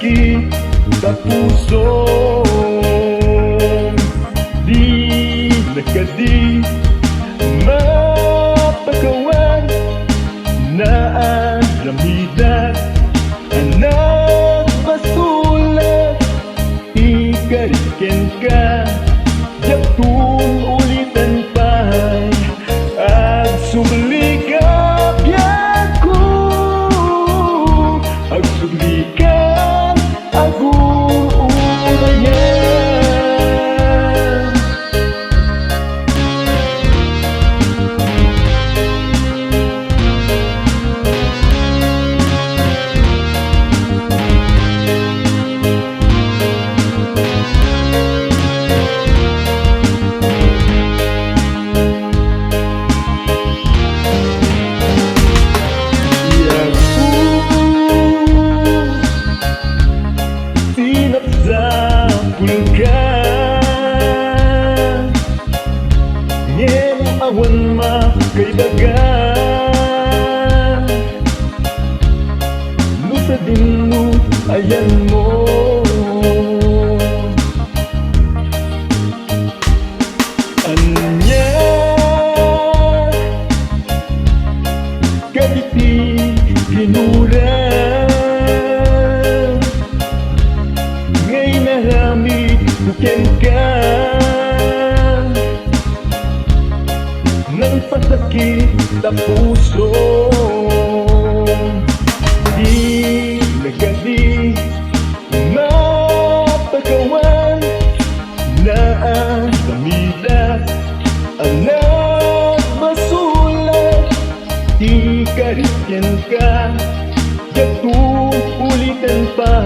sakit sa puso. Di nagkadi mapagawan na ang lamida, anak basulat ikariken ka yakun ulitan pa at sumlikap yaku at sublikan agur uraya. Awan makaibagan lu sa dinlo ayan mo anya kaditi pinura ngay naramit buken ka ng pasakit sa puso. Di nagkadi mapagawan na ang lamida, anak basulat ikariken ka yakun ulitan pa